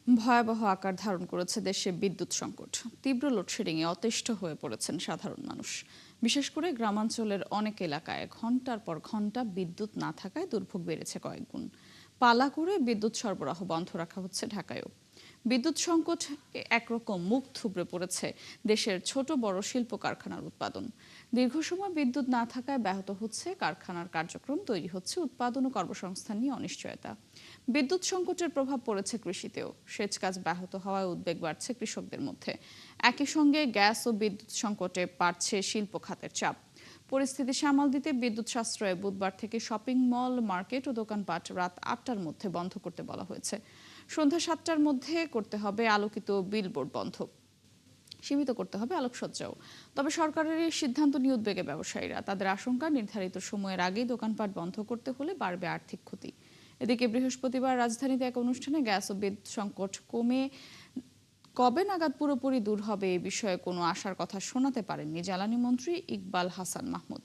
ভয়াবহ আকার ধারণ করেছে দেশে বিদ্যুৎ সংকট। তীব্র লোডশেডিংয়ে অতিষ্ঠ হয়ে পড়েছেন সাধারণ মানুষ। বিশেষ করে গ্রামাঞ্চলের অনেক এলাকায় ঘন্টার পর ঘন্টা বিদ্যুৎ না থাকায় দুর্ভোগ বেড়েছে কয়েক গুণ। পালা করে বিদ্যুৎ সরবরাহ বন্ধ রাখা হচ্ছে ঢাকায়ও। বিদ্যুৎ সংকট একরকম মুখ থুবড়ে পড়েছে দেশের ছোট বড় শিল্প কারখানার উৎপাদন। দীর্ঘ সময় বিদ্যুৎ না থাকায় ব্যাহত হচ্ছে কারখানার কার্যক্রম, তৈরি হচ্ছে উৎপাদন ও কর্মসংস্থান নিয়ে অনিশ্চয়তা। বিদ্যুৎ সংকটের প্রভাব পড়েছে কৃষিতেও। সেচ কাজ ব্যাহত হওয়ায় উদ্বেগ বাড়ছে কৃষকদের মধ্যে। একই সঙ্গে গ্যাস ও বিদ্যুৎ সংকটে বাড়ছে শিল্প খাতের চাপ। পরিস্থিতি সামাল দিতে বিদ্যুৎ সাশ্রয়ে বুধবার থেকে শপিং মল, মার্কেট ও দোকানপাট রাত ৮টার মধ্যে বন্ধ করতে বলা হয়েছে। সন্ধ্যা ৭টার মধ্যে করতে হবে আলোকিত বিলবোর্ড বন্ধ, সীমিত করতে হবে আলোকসজ্জাও। তবে সরকারের এই সিদ্ধান্ত নিয়ে উদ্বেগে ব্যবসায়ীরা। তাদের আশঙ্কা, নির্ধারিত সময়ের আগেই দোকানপাট বন্ধ করতে হলে বাড়বে আর্থিক ক্ষতি। এদিকে বৃহস্পতিবার রাজধানীতে এক অনুষ্ঠানে গ্যাস ও বিদ্যুৎ সংকট কবে নাগাদ পুরোপুরি দূর হবে এ বিষয়ে কোনো আশার কথা শোনাতে পারেননি জ্বালানি মন্ত্রী ইকবাল হাসান মাহমুদ।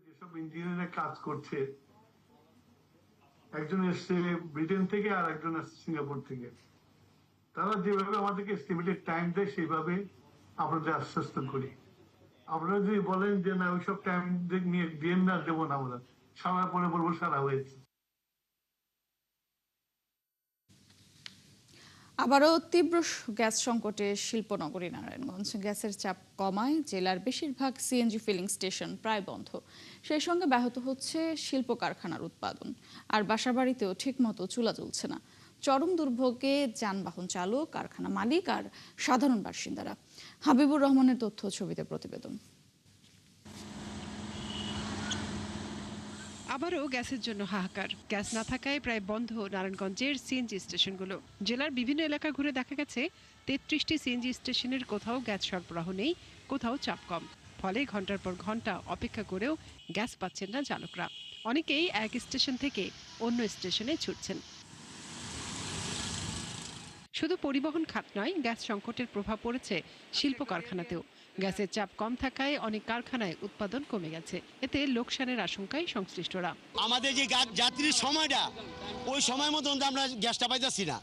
যেসব ইঞ্জিনিয়াররা কাজ করছে, একজন এসছে ব্রিটেন থেকে আর একজন আসছে সিঙ্গাপুর থেকে, তারা যেভাবে আমাদেরকে এস্টিমেটেড টাইম দেয় সেইভাবে আমরা আশ্বস্ত করি। আপনারা যদি বলেন যে না ওইসব টাইম নিয়ে দিয়ে না, দেবো না, আমরা সারা পরে বলবো সারা হয়েছে। আবারও তীব্র গ্যাস সংকটে শিল্পনগরী নারায়ণগঞ্জ। গ্যাসের চাপ কমায় জেলার বেশিরভাগ সিএনজি ফিলিং স্টেশন প্রায় বন্ধ। সেই সঙ্গে ব্যাহত হচ্ছে শিল্প কারখানার উৎপাদন। আর বাসাবাড়িতেও ঠিকমতো চুলা জ্বলছে না। চরম দুর্ভোগে যানবাহন চালক, কারখানা মালিক আর সাধারণ বাসিন্দারা। হাবিবুর রহমানের তথ্য ছবিতে প্রতিবেদন। আবারও গ্যাসের জন্য হাহাকার। গ্যাস না থাকায় প্রায় বন্ধ নারায়ণগঞ্জের সিএনজি স্টেশনগুলো। জেলার বিভিন্ন এলাকা ঘুরে দেখা গেছে ৩৩টি সিএনজি স্টেশনের কোথাও গ্যাস সরবরাহ নেই, কোথাও চাপ কম। ফলে ঘন্টার পর ঘন্টা অপেক্ষা করেও গ্যাস পাচ্ছেন না চালকরা। অনেকেই এক স্টেশন থেকে অন্য স্টেশনে ছুটছেন। শুধু পরিবহন খাত নয়, গ্যাস সংকটের প্রভাব পড়েছে শিল্প কারখানাতেও। গ্যাসের চাপ কম থাকায় অনেক কারখানায় উৎপাদন কমে গেছে। এতে লোকসানের আশঙ্কায় সংশ্লিষ্টরা। আমাদের যে যাত্রীর সময়টা, ওই সময় মতন আমরা গ্যাসটা পাইতেছি না।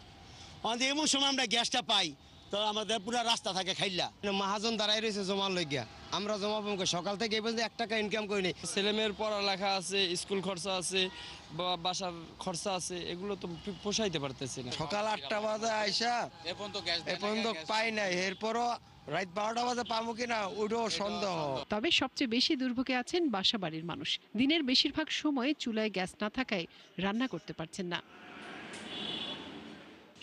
আমাদের এমন সময় আমরা গ্যাসটা পাই তো আমাদের পুরো রাস্তা থাকে খাইলা। মহাজন দাঁড়াই রয়েছে জমার লইগিয়া, আমরা জমা পাবো সকাল থেকে এই পর্যন্ত ১ টাকা ইনকাম করিনি। ছেলেমেয়ের পড়ালেখা আছে, স্কুল খরচা আছে, বাসার খরচা আছে, এগুলো তো পোষাইতে পারতেছি না। সকাল ৮টা বাজে আইসা এখন তো পাই নাই, এরপরও রাত ১২টা বাজে পাবো কিনা ওইটাও সন্দেহ। তবে সবচেয়ে বেশি দুর্ভোগে আছেন বাসাবাড়ির মানুষ। দিনের বেশিরভাগ সময় চুলায় গ্যাস না থাকায় রান্না করতে পারছেন না।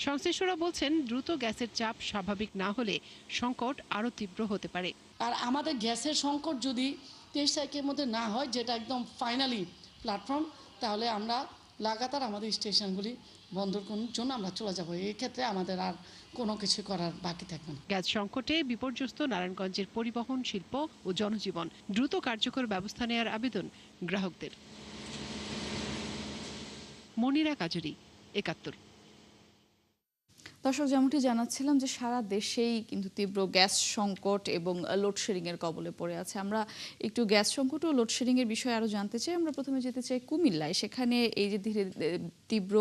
সংশ্লিষ্টরা বলছেন, দ্রুত গ্যাসের চাপ স্বাভাবিক না হলে সংকট আরও তীব্র হতে পারে। আর আমাদের গ্যাসের সংকট যদি ২৩ তারিখের মধ্যে না হয়, যেটা একদম ফাইনালি প্ল্যাটফর্ম, তাহলে আমরা লাগাতার আমাদের স্টেশনগুলি বন্ধ করার জন্য আমরা চলে যাব। এক্ষেত্রে আমাদের আর কোনো কিছু করার বাকি থাকবে না। গ্যাস সংকটে বিপর্যস্ত নারায়ণগঞ্জের পরিবহন, শিল্প ও জনজীবন। দ্রুত কার্যকর ব্যবস্থা নেওয়ার আবেদন গ্রাহকদের। মনিরা কাজুরি, ৭১। দর্শক, যেমনটি জানাচ্ছিলাম যে সারা দেশেই কিন্তু তীব্র গ্যাস সংকট এবং লোডশেডিং এর কবলে পড়ে আছে। আমরা একটু গ্যাস সংকট ও লোডশেডিং এর বিষয়ে আরো জানতে চাই। আমরা প্রথমে যেতে চাই কুমিল্লায়। সেখানে এই যে ধীরে তীব্র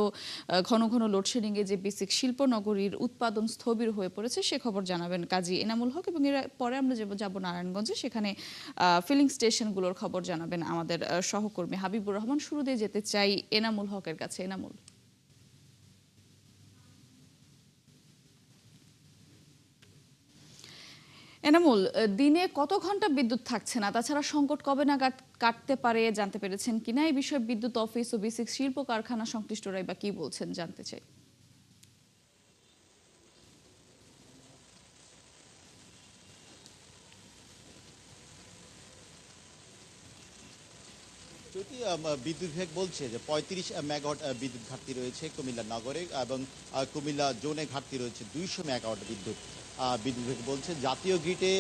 ঘন ঘন লোডশেডিং এ যে বেসিক শিল্পনগরীর উৎপাদন স্থবির হয়ে পড়েছে, সে খবর জানাবেন কাজী এনামুল হক, এবং এর পরে আমরা যাব নারায়ণগঞ্জে। সেখানে ফিলিং স্টেশনগুলোর খবর জানাবেন আমাদের সহকর্মী হাবিবুর রহমান। শুরুতে যেতে চাই এনামুল হকের কাছে। এনামুল, দিনে কত ঘন্টা বিদ্যুৎ থাকছে না? তাছাড়া সংকট কবে নাগাদ কাটতে পারে জানতে পেরেছেন কিনা? এই বিষয়ে বিদ্যুৎ অফিস ও বেসিক শিল্প কারখানা সংশ্লিষ্টরাই বা কি বলছেন জানতে চাই। বিদ্যুৎ বিভাগ বলছে যে ৩৫ মেগাওয়াট বিদ্যুৎ ঘাটতি রয়েছে কুমিল্লা নগরে, এবং কুমিল্লা জোনে ঘাটতি রয়েছে ২০০ মেগাওয়াট বিদ্যুৎ। বিদ্যুৎ বিভাগ বলছে জাতীয় গ্রিডে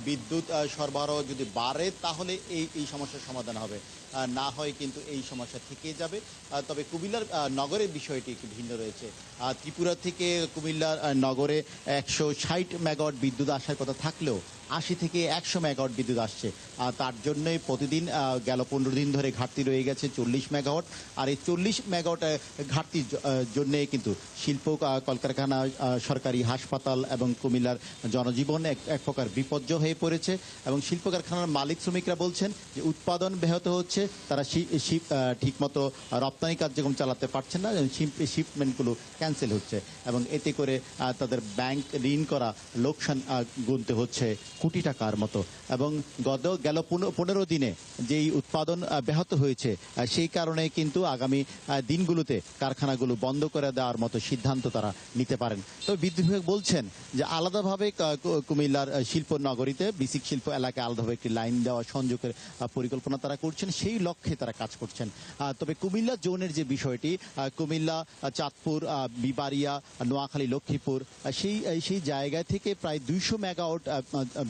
বিদ্যুৎ সরবরাহ যদি বাড়ে তাহলে এই সমস্যার সমাধান হবে। না হয় কিন্তু এই সমস্যা থেকে যাবে। তবে কুমিল্লার নগরের বিষয়টি একটু ভিন্ন রয়েছে। ত্রিপুরা থেকে কুমিল্লার নগরে 160 মেগাওয়াট বিদ্যুৎ আসার কথা থাকলেও 80 থেকে 100 মেগাওয়াট বিদ্যুৎ আসছে। তার জন্যই প্রতিদিন গেল 15 দিন ধরে ঘাটতি রয়ে গেছে 40 মেগাওয়াট। আর এই 40 মেগাওয়াট ঘাটতির জন্যে কিন্তু শিল্প কলকারখানা, সরকারি হাসপাতাল এবং কুমিল্লার জনজীবন এক প্রকার বিপর্যয় হয়ে পড়েছে। এবং শিল্প কারখানার মালিক শ্রমিকরা বলছেন যে উৎপাদন ব্যাহত হচ্ছে, তারা ঠিকমতো রপ্তানি কার্যক্রম চালাতে পারছেন না, শিপমেন্টগুলো ক্যান্সেল হচ্ছে এবং এতে করে তাদের ব্যাংক ঋণ করা লোকসান গুনতে হচ্ছে কোটি টাকার মতো। এবং গেল 15 দিনে যেই উৎপাদন ব্যাহত হয়েছে সেই কারণে কিন্তু আগামী দিনগুলোতে কারখানাগুলো বন্ধ করে দেওয়ার মতো সিদ্ধান্ত তারা নিতে পারেন। তবে বিদ্যুৎ বিভাগ বলছেন যে আলাদাভাবে কুমিল্লার শিল্প নগরীতে বিসিক শিল্প এলাকায় আলাদাভাবে একটি লাইন দেওয়া সংযোগের পরিকল্পনা তারা করছেন, সেই লক্ষ্যে তারা কাজ করছেন। তবে কুমিল্লা জোনের যে বিষয়টি, কুমিল্লা, চাঁদপুর, বিবাড়িয়া, নোয়াখালী, লক্ষ্মীপুর সেই জায়গা থেকে প্রায় 200 মেগাওয়াট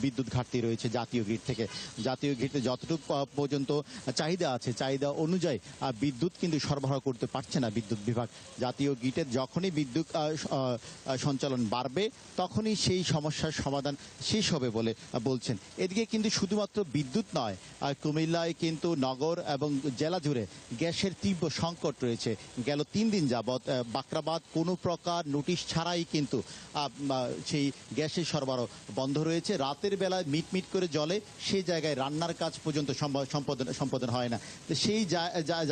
বিদ্যুৎ ঘাটতি রয়েছে জাতীয় গ্রিড থেকে। জাতীয় গ্রিডে যতটুকু পর্যন্ত চাহিদা আছে, চাহিদা অনুযায়ী বিদ্যুৎ কিন্তু সরবরাহ করতে পারছে না বিদ্যুৎ বিভাগ। জাতীয় গ্রিডের যখনই বিদ্যুৎ সঞ্চালন বাড়বে তখনই সেই সমস্যার সমাধান শেষ হবে বলে বলছেন। এদিকে কিন্তু শুধুমাত্র বিদ্যুৎ নয়, কুমিল্লায় কিন্তু নগর এবং জেলা জুড়ে গ্যাসের তীব্র সংকট রয়েছে। গেল 3 দিন যাবৎ বাকরাবাদ কোনো প্রকার নোটিশ ছাড়াই কিন্তু সেই গ্যাসের সরবরাহ বন্ধ রয়েছে। রাতের বেলায় মিটমিট করে জ্বলে, সেই জায়গায় রান্নার কাজ পর্যন্ত সম্পাদন হয় না। তো সেই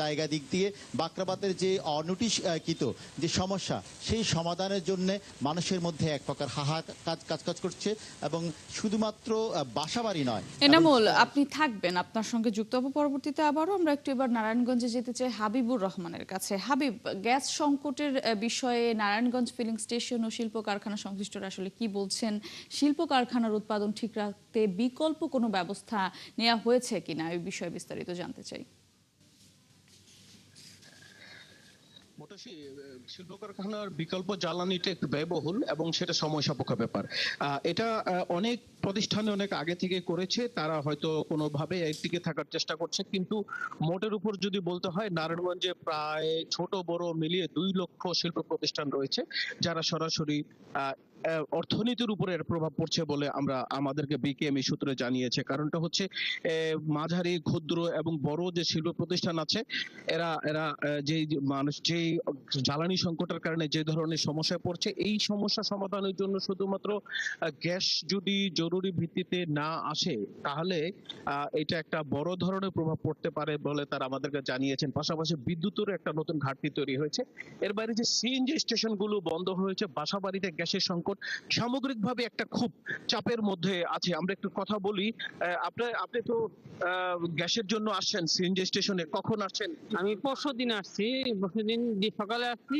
জায়গা দিক দিয়ে বাকরাবাদের যে অনোটিশকৃত যে সমস্যা, সেই সমাধানের জন্য মানুষের মধ্যে এক প্রকার কাজ করছে। এবং শুধুমাত্র বাসাবাড়ি নয়। এনামুল, আপনি থাকবেন, আপনার সঙ্গে যুক্ত হব পরবর্তীতে আবারও। আমরা একটু এবার নারায়ণগঞ্জে যেতে চাই হাবিবুর রহমানের কাছে। হাবিব, গ্যাস সংকটের বিষয়ে নারায়ণগঞ্জ ফিলিং স্টেশন ও শিল্প কারখানা সংশ্লিষ্টরা আসলে কি বলছেন? শিল্প কারখানার উৎপাদন ঠিক রাখতে বিকল্প কোনো ব্যবস্থা নেওয়া হয়েছে কিনা, এই বিষয়ে বিস্তারিত জানতে চাই। শিল্প কারখানার বিকল্প জ্বালানিটা একটু ব্যয়বহুল এবং সেটা সময় সাপেক্ষ ব্যাপার। এটা অনেক প্রতিষ্ঠানে অনেক আগে থেকে করেছে, তারা হয়তো কোনোভাবে একদিকে থাকার চেষ্টা করছে, কিন্তু মোটের উপর যদি বলতে হয় নারায়ণগঞ্জে প্রায় ছোট বড় মিলিয়ে 2 লক্ষ শিল্প প্রতিষ্ঠান রয়েছে যারা সরাসরি অর্থনীতির উপরে এর প্রভাব পড়ছে বলে আমাদেরকে বিকেএমই সূত্রে জানিয়েছে। কারণটা হচ্ছে মাঝারি, ক্ষুদ্র এবং বড় যে শিল্প প্রতিষ্ঠান আছে এরা যেই মানুষ যেই জ্বালানি সংকটের কারণে যে ধরনের সমস্যায় পড়ছে, এই সমস্যা সমাধানের জন্য শুধুমাত্র গ্যাস যদি জরুরি ভিত্তিতে না আসে তাহলে এটা একটা বড় ধরনের প্রভাব পড়তে পারে বলে তারা আমাদেরকে জানিয়েছেন। পাশাপাশি বিদ্যুতের একটা নতুন ঘাটতি তৈরি হয়েছে। এর বাইরে যে সিএনজি স্টেশনগুলো বন্ধ হয়েছে, বাসাবাড়িতে গ্যাসের সংকট, সামগ্রিকভাবে একটা খুব চাপের মধ্যে আছে। আমরা একটু কথা বলি। আপনি তো গ্যাসের জন্য আসছেন সিএনজি স্টেশনে, কখন আসছেন? আমি পরশুদিন আসছি, পরশুদিন সকালে আসছি,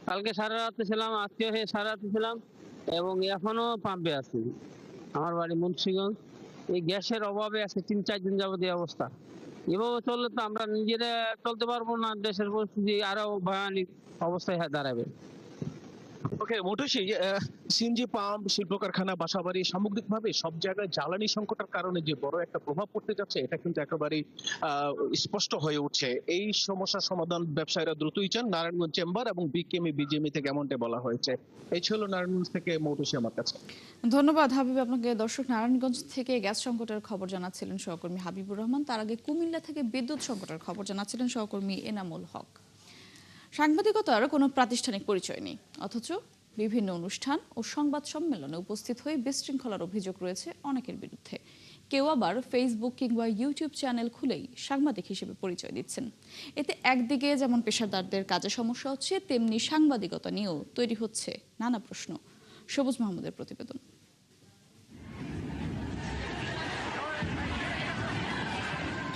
কালকে সারা রাতে ছিলাম, আজকে সারা রাতে ছিলাম এবং এখনো পাম্পে আছি। আমার বাড়ি মুন্সিগঞ্জ। এই গ্যাসের অভাবে আছে 3-4 দিন যাবত এই অবস্থা। এভাবে চললে তো আমরা নিজেরা চলতে পারবো না, দেশের পরিস্থিতি আরো ভয়ানক অবস্থায় দাঁড়াবে। ওকে মোটুসি, সিএনজি পাম্প, শিল্প কারখানা, বাসাবাড়ি, সামগ্রিকভাবে সব জায়গায় জ্বালানি সংকটের কারণে যে বড় একটা প্রভাব পড়তে যাচ্ছে এটা কিন্তু একেবারেই স্পষ্ট হয়ে উঠছে। এই সমস্যার সমাধান ব্যবসায়ীরা দ্রুতই চান। নারায়ণগঞ্জ চেম্বার এবং বিকেএমই বিজিএমই থেকে এমনটা বলা হয়েছে। এই ছিল নারায়ণগঞ্জ থেকে মোটুসি আমার কাছে। ধন্যবাদ হাবিব আপনাকে। দর্শক, নারায়ণগঞ্জ থেকে গ্যাস সংকটের খবর জানাচ্ছিলেন সহকর্মী হাবিবুর রহমান। তার আগে কুমিল্লা থেকে বিদ্যুৎ সংকটের খবর জানাচ্ছিলেন সহকর্মী এনামুল হক। সাংবাদিকতার কোনো প্রাতিষ্ঠানিক পরিচয় নেই, অথচ বিভিন্ন অনুষ্ঠান ও সংবাদ সম্মেলনে উপস্থিত হয়ে বিশৃঙ্খলার অভিযোগ রয়েছে অনেকের বিরুদ্ধে। কেউ আবার ফেসবুক কিংবা ইউটিউব চ্যানেল খুলেই সাংবাদিক হিসেবে পরিচয় দিচ্ছেন। এতে একদিকে যেমন পেশাদারদের কাজে সমস্যা হচ্ছে, তেমনি সাংবাদিকতা নিয়েও তৈরি হচ্ছে নানা প্রশ্ন। সবুজ মাহমুদের প্রতিবেদন।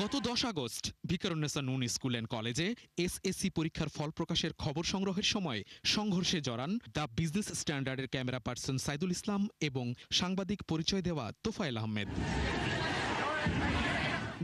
গত 10 আগস্ট ভিকারুন্নেসা নূন স্কুল অ্যান্ড কলেজে এসএসসি পরীক্ষার ফল প্রকাশের খবর সংগ্রহের সময় সংঘর্ষে জড়ান দ্য বিজনেস স্ট্যান্ডার্ডের ক্যামেরা পার্সন সাইদুল ইসলাম এবং সাংবাদিক পরিচয় দেওয়া তোফায়েল আহমেদ।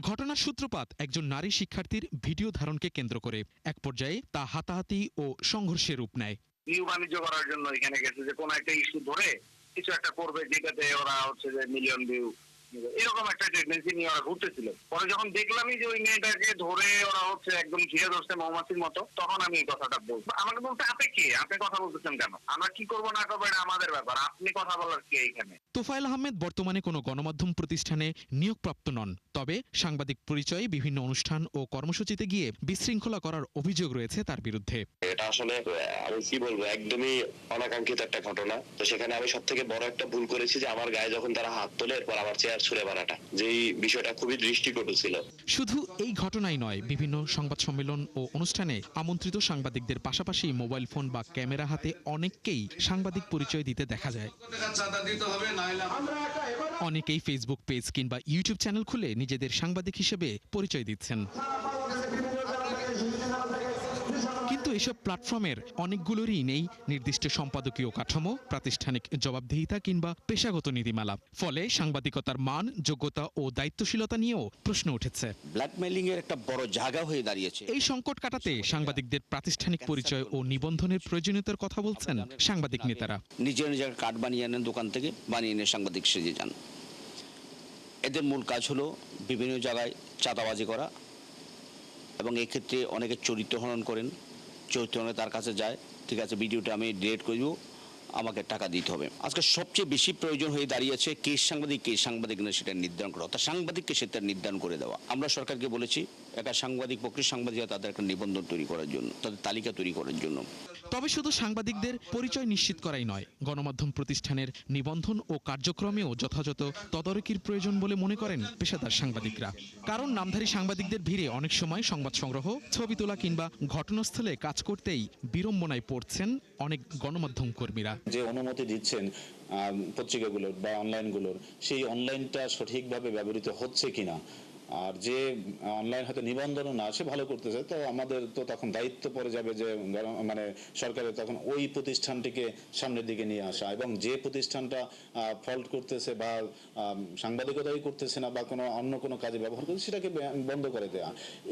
ঘটনার সূত্রপাত একজন নারী শিক্ষার্থীর ভিডিও ধারণকে কেন্দ্র করে। এক পর্যায়ে তা হাতাহাতি ও সংঘর্ষের রূপ নেয়। ভিউ বাণিজ্য করার জন্য এখানে গেছে যে কোন একটা ইস্যু ধরে কিছু একটা করবে যেটাতে ওরা হচ্ছে যে মিলিয়ন ভিউ নিব, এরকম একটা টেন্ডেন্সি নিয়ে ওরা ঘুরতেছিল। পরে যখন দেখলামই যে ওই মেয়েটাকে ধরে ওরা হচ্ছে একদম ঘিরে ধরছে মৌমাছির মতো, তখন আমি এই কথাটা বলবো। আমাকে বলতে আপনি কে, আপনি কথা বলতেছেন কেন, আমরা কি করবো না করবো এটা আমাদের ব্যাপার, আপনি কথা বলার কে এখানে। তোফায়েল আহমেদ বর্তমানে কোনো গণমাধ্যম প্রতিষ্ঠানে নিয়োগপ্রাপ্ত নন, তবে সাংবাদিক পরিচয়ে বিভিন্ন অনুষ্ঠান ও কর্মসূচিতে গিয়ে বিশৃঙ্খলা করার অভিযোগ রয়েছে তার বিরুদ্ধে। এটা আসলে আমি কি বলবো, একদমই অনাকাঙ্ক্ষিত একটা ঘটনা। তো সেখানে আমি সব থেকে বড় একটা ভুল করেছি যে আমার গায়ে যখন তারা হাত তোলে এরপর আমার চেয়ার ছুঁড়ে মারাটা, যেই বিষয়টা খুবই দৃষ্টিকটু ছিল। শুধু এই ঘটনাই নয়, বিভিন্ন সংবাদ সম্মেলন ও অনুষ্ঠানে আমন্ত্রিত সাংবাদিকদের পাশাপাশি মোবাইল ফোন বা ক্যামেরা হাতে অনেককেই সাংবাদিক পরিচয় দিতে দেখা যায়। অনেকেই ফেসবুক পেজ কিংবা ইউটিউব চ্যানেল খুলে নিজেদের সাংবাদিক হিসেবে পরিচয় দিচ্ছেন। কিন্তু এসব প্ল্যাটফর্মের অনেকগুলোরই নেই নির্দিষ্ট সম্পাদকীয় কাঠামো, প্রাতিষ্ঠানিক জবাবদিহিতা কিংবা পেশাগত নীতিমালা। ফলে সাংবাদিকতার মান, যোগ্যতা ও দায়িত্বশীলতা নিয়েও প্রশ্ন উঠেছে। ব্ল্যাকমেইলিং এর একটা বড় জায়গা হয়ে দাঁড়িয়েছে। এই সংকট কাটাতে সাংবাদিকদের প্রাতিষ্ঠানিক পরিচয় ও নিবন্ধনের প্রয়োজনীয়তার কথা বলছেন সাংবাদিক নেতারা। নিজের নিজের কার্ড বানিয়ে আনেন দোকান থেকে, বানিয়ে এনে সাংবাদিক সেজে যান। এদের মূল কাজ হলো বিভিন্ন জায়গায় চাঁদাবাজি করা, এবং এক্ষেত্রে অনেকে চরিত্র হনন করেন। চরিত্র হননে তার কাছে যায়, ঠিক আছে ভিডিওটা আমি ডিলিট করে দিব, আমাকে টাকা দিতে হবে। আজকে সবচেয়ে বেশি প্রয়োজন হয়ে দাঁড়িয়েছে কে সাংবাদিক না সেটা নির্ধারণ করা, অর্থাৎ সাংবাদিককে সেটা নির্ধারণ করে দেওয়া। আমরা সরকারকে বলেছি একটা সাংবাদিক পক্ষের সাংবাদিকরা তাদের একটা নিবন্ধন তৈরি করার জন্য, তাদের তালিকা তৈরি করার জন্য। তবে শুধু সাংবাদিকদের পরিচয় নিশ্চিত করাই নয়, গণমাধ্যম প্রতিষ্ঠানের নিবন্ধন ও কার্যক্রমেও যথাযথ তদারকির প্রয়োজন বলে মনে করেন পেশাদার সাংবাদিকরা। কারণ নামধারী সাংবাদিকদের ভিড়ে অনেক সময় সংবাদ সংগ্রহ, ছবি তোলা কিংবা ঘটনাস্থলে কাজ করতেই বিড়ম্বনায় পড়ছেন অনেক গণমাধ্যম কর্মীরা। যে অনুমতি দিচ্ছেন পত্রিকাগুলোর বা অনলাইনগুলোর, সেই অনলাইনটা সঠিকভাবে ব্যবহৃত হচ্ছে কিনা, আর যে অনলাইন হয়তো নিবন্ধনও না সে ভালো করতেছে, তো আমাদের তো তখন দায়িত্ব পড়ে যাবে যে মানে সরকারের তখন ওই প্রতিষ্ঠানটিকে সামনের দিকে নিয়ে আসা, এবং যে প্রতিষ্ঠানটা ফল্ট করতেছে বা সাংবাদিকতাই করতেছে না বা অন্য কোনো কাজে ব্যবহার করছে সেটাকে বন্ধ করে দেওয়া।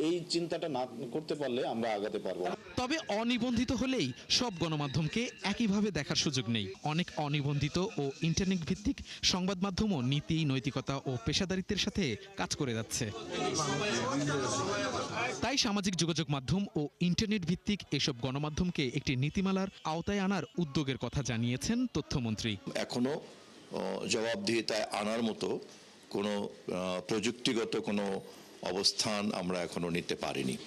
এই চিন্তাটা না করতে পারলে আমরা আগাতে পারবো। তবে অনিবন্ধিত হলেই সব গণমাধ্যমকে একইভাবে দেখার সুযোগ নেই। অনেক অনিবন্ধিত ও ইন্টারনেট ভিত্তিক সংবাদ মাধ্যমও নীতি, নৈতিকতা ও পেশাদারিত্বের সাথে কাজ করে যাচ্ছে। তাই সামাজিক যোগাযোগ মাধ্যম ও ইন্টারনেট ভিত্তিক এসব গণমাধ্যমকে একটি নীতিমালার আওতায় আনার উদ্যোগের কথা জানিয়েছেন তথ্যমন্ত্রী। এখনো জবাবদিহিতায় আনার মতো কোনো প্রযুক্তিগত কোনো অবস্থান আমরা এখনো নিতে পারিনি।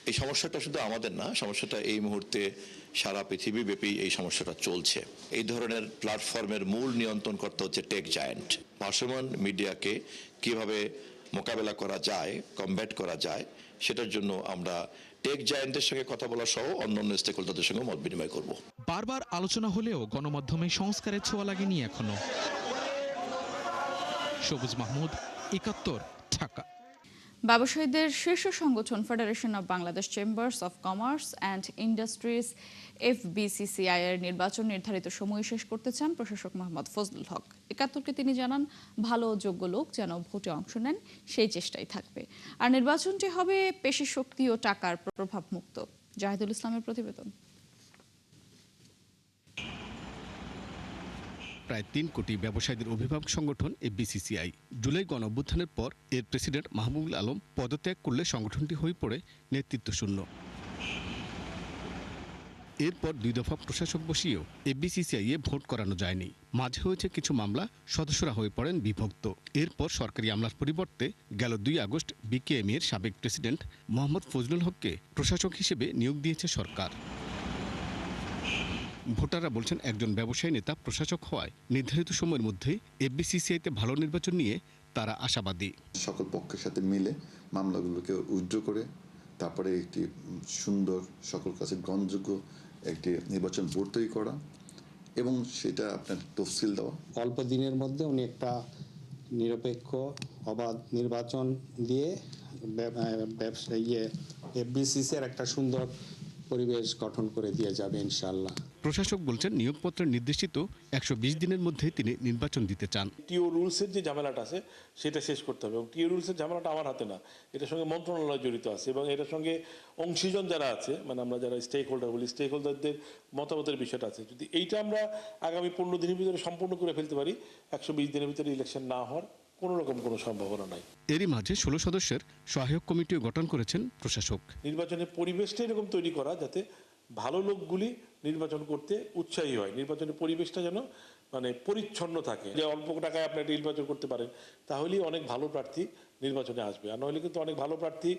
এই সমস্যাটা শুধু আমাদের না, সমস্যাটা এই মুহূর্তে সারা পৃথিবীব্যাপী এই সমস্যাটা চলছে। এই ধরনের প্ল্যাটফর্মের মূল নিয়ন্ত্রণকর্তা হচ্ছে টেক জায়ান্ট। ভাসমান মিডিয়াকে কিভাবে মোকাবেলা করা যায়, কমব্যাট করা যায়, সেটার জন্য আমরা টেক জায়ান্টের সঙ্গে কথা বলা সহ অন্যান্য স্টেকহোল্ডারদের সঙ্গে মত বিনিময় করব। বারবার আলোচনা হলেও গণমাধ্যমে সংস্কারের ছোঁয়া লাগেনি এখনো। সবুজ মাহমুদ, ৭১, ঢাকা। ব্যবসায়ীদের শীর্ষ সংগঠন federation of Bangladesh chambers of commerce and industries FBCCI এর নির্বাচন নির্ধারিত সময় শেষ করতে চান প্রশাসক মোহাম্মদ ফজলুল হক। ৭১কে তিনি জানান, ভালো ও যোগ্য লোক যেন ভোটে অংশ নেন সেই চেষ্টাই থাকবে, আর নির্বাচনটি হবে পেশি শক্তি ও টাকার প্রভাব মুক্ত। জাহিদুল ইসলামের প্রতিবেদন। প্রায় ৩ কোটি ব্যবসায়ীদের অভিভাবক সংগঠন FBCCI জুলাই গণঅভ্যুত্থানের পর এর প্রেসিডেন্ট মাহবুবুল আলম পদত্যাগ করলে সংগঠনটি হয়ে পড়ে নেতৃত্ব শূন্য। এরপর ২ দফা প্রশাসক বসিয়েও FBCCI এ ভোট করানো যায়নি। মাঝে হয়েছে কিছু মামলা, সদস্যরা হয়ে পড়েন বিভক্ত। এরপর সরকারি আমলার পরিবর্তে গেল ২ আগস্ট BKM এর সাবেক প্রেসিডেন্ট মোহাম্মদ ফজলুল হককে প্রশাসক হিসেবে নিয়োগ দিয়েছে সরকার। ভোটাররা বলছেন, একজন ব্যবসায়ী নেতা প্রশাসক হওয়ায় নির্ধারিত সময়ের মধ্যেই FBCCI-তে ভালো নির্বাচন নিয়ে তারা আশাবাদী। সকল পক্ষের সাথে মিলে মামলাগুলোকে উইথড্র করে তারপরে একটি সুন্দর, সকল কাছে গ্রহণযোগ্য একটি নির্বাচন বোর্ড তৈরি করা এবং সেটা আপনার তফসিল দেওয়া। অল্প দিনের মধ্যে উনি একটা নিরপেক্ষ অবাধ নির্বাচন দিয়ে FBCCI-র একটা সুন্দর পরিবেশ গঠন করে দিয়ে যাবে ইনশাআল্লাহ। প্রশাসক বলছেন, নিয়োগপত্রের নির্দেশিত ১২০ দিনের মধ্যে তিনি নির্বাচন দিতে চান। টিও রুলসের যে ঝামেলাটা আছে সেটা শেষ করতে হবে, এবং টিও রুলসের ঝামেলাটা আমার হাতে না, এটার সঙ্গে মন্ত্রণালয় জড়িত আছে, এবং এটার সঙ্গে অংশীজন যারা আছে, মানে আমরা যারা স্টেক হোল্ডার বলি, স্টেক হোল্ডারদের মতামতের বিষয়টা আছে। যদি এইটা আমরা আগামী ১৫ দিনের ভিতরে সম্পূর্ণ করে ফেলতে পারি, ১২০ দিনের ভিতরে ইলেকশন না হওয়ার কোনো রকম কোনো সম্ভাবনা নাই। এরই মাঝে 16 সদস্যের সহায়ক কমিটিও গঠন করেছেন প্রশাসক। নির্বাচনের পরিবেশটা এরকম তৈরি করা যাতে ভালো লোকগুলি নির্বাচন করতে উৎসাহী হয়, নির্বাচনের পরিবেশটা যেন মানে পরিচ্ছন্ন থাকে, যে অল্প টাকায় আপনি একটা নির্বাচন করতে পারেন তাহলেই অনেক ভালো প্রার্থী নির্বাচনে আসবে। আর নইলে কিন্তু অনেক ভালো প্রার্থী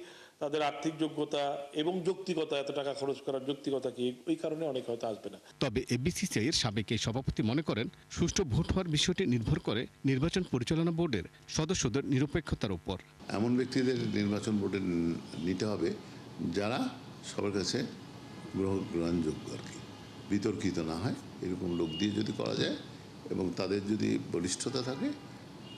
তাদের আর্থিক যোগ্যতা এবং যৌক্তিকতা, এত টাকা খরচ করার যৌক্তিকতা কি, ওই কারণে অনেক হয়তো আসবে না। তবে এফবিসিসিআই এর সাবেক এই সভাপতি মনে করেন সুষ্ঠু ভোট হওয়ার বিষয়টি নির্ভর করে নির্বাচন পরিচালনা বোর্ডের সদস্যদের নিরপেক্ষতার উপর। এমন ব্যক্তিদের নির্বাচন বোর্ডে নিতে হবে যারা সবার কাছে গ্রহণযোগ্য আর কি, বিতর্কিত না হয়, এরকম লোক দিয়ে যদি করা যায় এবং তাদের যদি বলিষ্ঠতা থাকে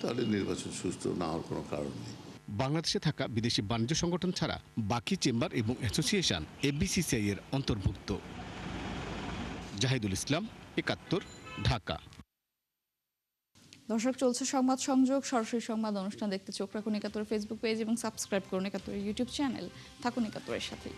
তাহলে নির্বাচন সুষ্ঠু না হওয়ার কোনো কারণ নেই। বাংলাদেশে থাকা বিদেশি বাণিজ্য সংগঠন ছাড়া বাকি চেম্বার এবং অ্যাসোসিয়েশন এফবিসিসিআই এর অন্তর্ভুক্ত। জাহিদুল ইসলাম, ৭১, ঢাকা। দর্শক, চলছে সংবাদ সংযোগ, সরাসরি সংবাদ অনুষ্ঠান দেখতে চোখ রাখুন ৭১ ফেসবুক পেজ এবং সাবস্ক্রাইব করুন ৭১ ইউটিউব চ্যানেল। থাকুন ৭১-এর সাথেই।